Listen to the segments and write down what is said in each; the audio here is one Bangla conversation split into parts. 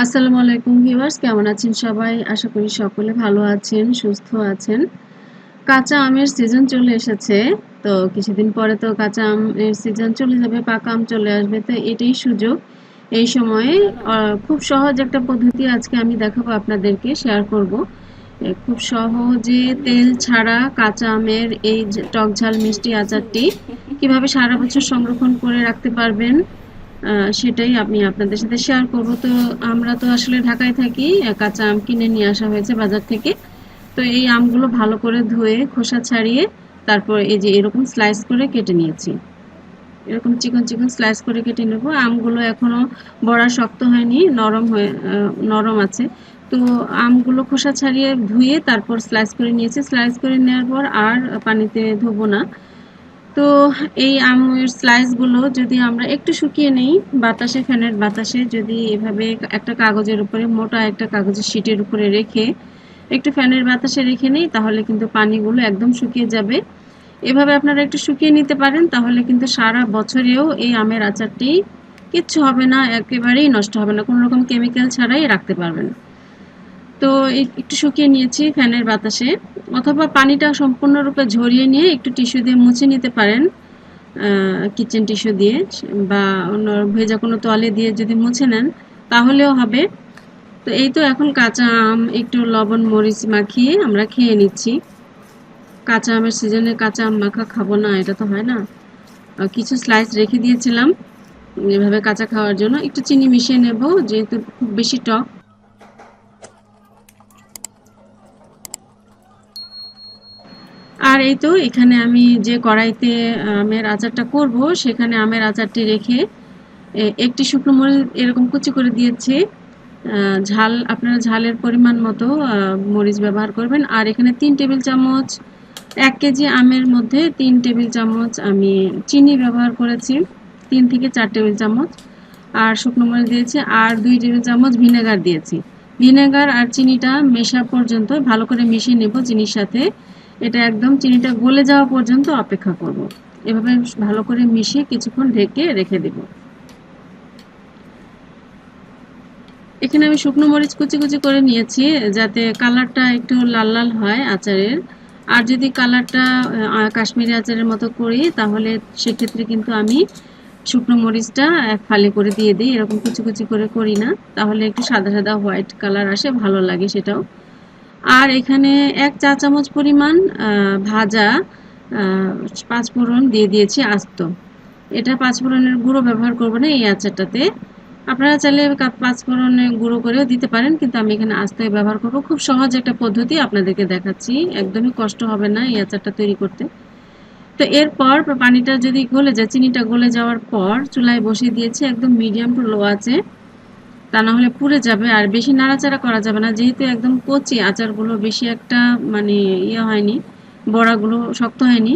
আসসালামু আলাইকুম ভিউয়ার্স, কেমন আছেন সবাই? আশা করি সকলে ভালো আছেন, সুস্থ আছেন। কাঁচা আমের সিজন চলে এসেছে। তো কিছুদিন পরে তো কাঁচা আমের সিজন চলে যাবে, পাকা আম চলে আসবে। তো এটাই সুযোগ। এই সময়ে আ খুব সহজ একটা পদ্ধতি আজকে আমি দেখাবো আপনাদেরকে, শেয়ার করব। খুব সহজে তেল ছাড়া কাঁচা আমের এই যে টক ঝাল মিষ্টি আচারটি কিভাবে সারা বছর সংরক্ষণ করে রাখতে পারবেন, সেটাই আমি আপনাদের সাথে শেয়ার করব। তো আমরা তো আসলে ঢাকায় থাকি, কাঁচা আম কিনে নিয়ে আসা হয়েছে বাজার থেকে। তো এই আমগুলো ভালো করে ধুয়ে খোসা ছাড়িয়ে তারপর এই যে এরকম স্লাইস করে কেটে নিয়েছি। এরকম চিকন চিকন স্লাইস করে কেটে নেব। আমগুলো এখনো বড়া শক্ত হয়নি, নরম আছে। তো আমগুলো খোসা ছাড়িয়ে ধুয়ে তারপর স্লাইস করে নিয়েছি। স্লাইস করে নেওয়ার পর আর পানিতে ধোবো না। তো এই আমের স্লাইসগুলো যদি আমরা একটু শুকিয়ে নেই, বাতাসে, ফ্যানের বাতাসে যদি এভাবে একটা কাগজের উপরে, মোটা একটা কাগজের শিটের উপরে রেখে একটু ফ্যানের বাতাসে রেখে নেই, তাহলে কিন্তু পানিগুলো একদম শুকিয়ে যাবে। এভাবে আপনারা একটু শুকিয়ে নিতে পারেন, তাহলে কিন্তু সারা বছরেও এই আমের আচারটি কিচ্ছু হবে না, একেবারেই নষ্ট হবে না, কোনো রকম কেমিক্যাল ছাড়াই রাখতে পারবেন। তো একটু শুকিয়ে নিয়েছি ফ্যানের বাতাসে, অথবা পানিটা সম্পূর্ণরূপে ঝরিয়ে নিয়ে একটু টিস্যু দিয়ে মুছে নিতে পারেন, কিচেন টিস্যু দিয়ে বা অন্য ভেজা কোনো তোয়ালে দিয়ে যদি মুছে নেন তাহলেও হবে। তো এই তো এখন কাঁচা আম একটু লবণ মরিচ মাখিয়ে আমরা খেয়ে নিচ্ছি। কাঁচা আমের সিজনে কাঁচা আম মাখা খাবো না, এটা তো হয় না। কিছু স্লাইস রেখে দিয়েছিলাম এভাবে কাঁচা খাওয়ার জন্য। একটু চিনি মিশিয়ে নেব, যেহেতু খুব বেশি টক। আর এই তো এখানে আমি যে কড়াইতে আমের আচারটা করব, সেখানে আমের আচারটি রেখে একটি শুকনো মরিচ এরকম কুচি করে দিয়েছি। ঝাল আপনারা ঝালের পরিমাণ মতো মরিচ ব্যবহার করবেন। আর এখানে ৩ টেবিল চামচ, ১ কেজি আমের মধ্যে ৩ টেবিল চামচ আমি চিনি ব্যবহার করেছি, ৩ থেকে ৪ টেবিল চামচ। আর শুকনো মরিচ দিয়েছি, আর ২ টেবিল চামচ ভিনেগার দিয়েছি। ভিনেগার আর চিনিটা মেশা পর্যন্ত ভালো করে মিশিয়ে নেব চিনির সাথে। এটা একদম চিনিটা গলে যাওয়া পর্যন্ত অপেক্ষা করব। এভাবে ভালো করে মিশিয়ে কিছুক্ষণ ঢেকে রেখে দেব। এখানে আমি শুকনো মরিচ কুচি কুচি করে নিয়েছি, যাতে কালারটা একটু লাল লাল হয় আচারের। আর যদি কালারটা কাশ্মীরি আচারের মতো করি, তাহলে সেক্ষেত্রে কিন্তু আমি শুকনো মরিচটা এক ফালি করে দিয়ে দিই, এরকম কুচি কুচি করে করি না। তাহলে একটু সাদা সাদা হোয়াইট কালার আসে, ভালো লাগে সেটাও। আর এখানে ১ চা চামচ পরিমাণ ভাজা পাঁচফোড়ন দিয়ে দিয়েছি আস্ত। এটা পাঁচফোড়নের গুঁড়ো ব্যবহার করব না এই আচারটাতে। আপনারা চাইলে পাঁচফোড়নে গুঁড়ো করেও দিতে পারেন, কিন্তু আমি এখানে আস্তই ব্যবহার করব। খুব সহজ একটা পদ্ধতি আপনাদেরকে দেখাচ্ছি, একদমই কষ্ট হবে না এই আচারটা তৈরি করতে। তো এরপর পানিটা যদি গলে যায়, চিনিটা গলে যাওয়ার পর চুলায় বসিয়ে দিয়েছি একদম মিডিয়াম টু লো আছে, তা না হলে পুড়ে যাবে। আর বেশি নাড়াচাড়া করা যাবে না, যেহেতু একদম কচি আচারগুলো, বেশি একটা মানে হয়নি, বড়াগুলো শক্ত হয়নি,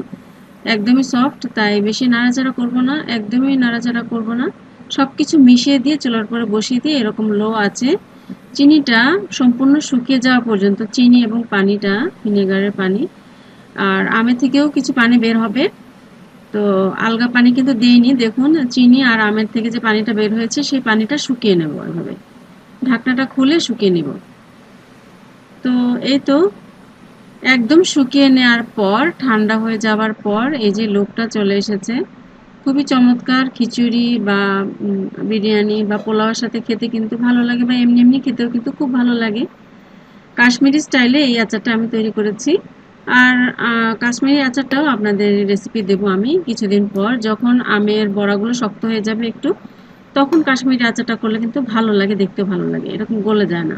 একদমই সফট। তাই বেশি নাড়াচাড়া করব না, একদমই নাড়াচাড়া করব না। সব কিছু মিশিয়ে দিয়ে চুলার পরে বসিয়ে দিয়ে এরকম লো আছে চিনিটা সম্পূর্ণ শুকিয়ে যাওয়া পর্যন্ত, চিনি এবং পানিটা, ভিনেগারের পানি আর আমের থেকেও কিছু পানি বের হবে। তো আলগা পানি কিন্তু দিইনি, দেখুন চিনি আর আমের থেকে যে পানিটা বের হয়েছে সেই পানিটা শুকিয়ে নেব। এভাবে ঢাকনাটা খুলে শুকিয়ে নিব। তো এই তো একদম শুকিয়ে নেওয়ার পর, ঠান্ডা হয়ে যাওয়ার পর এই যে লোকটা চলে এসেছে। খুবই চমৎকার খিচুড়ি বা বিরিয়ানি বা পোলাওয়ের সাথে খেতে কিন্তু ভালো লাগে, বা এমনি এমনি খেতেও কিন্তু খুব ভালো লাগে। কাশ্মীরি স্টাইলে এই আচারটা আমি তৈরি করেছি। আর কাশ্মীরি আচারটাও আপনাদের রেসিপি দেব আমি কিছুদিন পর, যখন আমের বড়াগুলো শক্ত হয়ে যাবে একটু, তখন কাশ্মীরি আচারটা করলে কিন্তু ভালো লাগে, দেখতেও ভালো লাগে, এরকম গলে যায় না।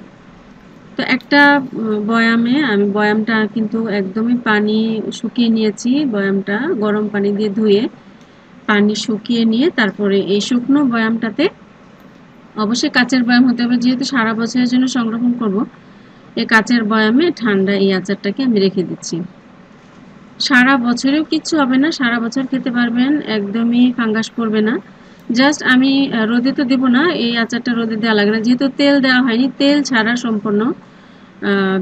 তো একটা বয়ামে আমি, বয়ামটা কিন্তু একদমই পানি শুকিয়ে নিয়েছি, বয়ামটা গরম পানি দিয়ে ধুয়ে পানি শুকিয়ে নিয়ে তারপরে এই শুকনো বয়ামটাতে, অবশ্যই কাচের বয়াম হতে হবে যেহেতু সারা বছরের জন্য সংরক্ষণ করব, এই কাচের বয়ামে ঠান্ডা এই আচারটাকে আমি রেখে দিচ্ছি। সারা বছরেও কিচ্ছু হবে না, সারা বছর খেতে পারবেন, একদমই ফাঙ্গাস পড়বে না। জাস্ট আমি রোদে তো দেবো না, এই আচারটা রোদে দেওয়া লাগে না, যেহেতু তেল দেওয়া হয়নি, তেল ছাড়া সম্পূর্ণ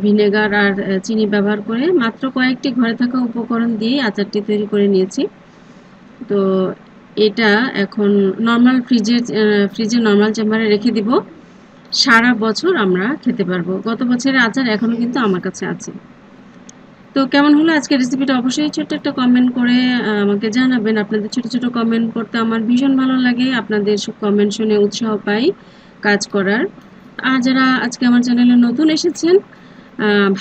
ভিনেগার আর চিনি ব্যবহার করে মাত্র কয়েকটি ঘরে থাকা উপকরণ দিয়ে আচারটি তৈরি করে নিয়েছি। তো এটা এখন নর্মাল ফ্রিজে নর্মাল চেম্বারে রেখে দিব। সারা বছর আমরা খেতে পারবো। গত বছরের আচার এখনো কিন্তু আমার কাছে আছে। তো কেমন হলো আজকের রেসিপিটা অবশ্যই ছোট্ট একটা কমেন্ট করে আমাকে জানাবেন। আপনাদের ছোট, ছোট কমেন্ট পড়তে আমার ভীষণ ভালো লাগে। আপনাদের কমেন্ট শুনে উৎসাহ পাই কাজ করার। আর যারা আজকে আমার চ্যানেলে নতুন এসেছেন,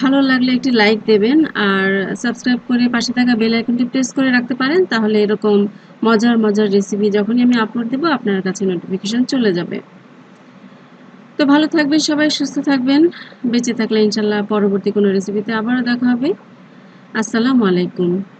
ভালো লাগলে একটি লাইক দেবেন আর সাবস্ক্রাইব করে পাশে থাকা বেল আইকনটি প্রেস করে রাখতে পারেন। তাহলে এরকম মজার, মজার রেসিপি যখনই আমি আপলোড দেব আপনার কাছে নোটিফিকেশন চলে যাবে। তো ভালো থাকবেন সবাই, সুস্থ থাকবেন। বেঁচে থাকলে ইনশাআল্লাহ পরবর্তী কোনো রেসিপিতে আবারও দেখা হবে। আসসালামু আলাইকুম।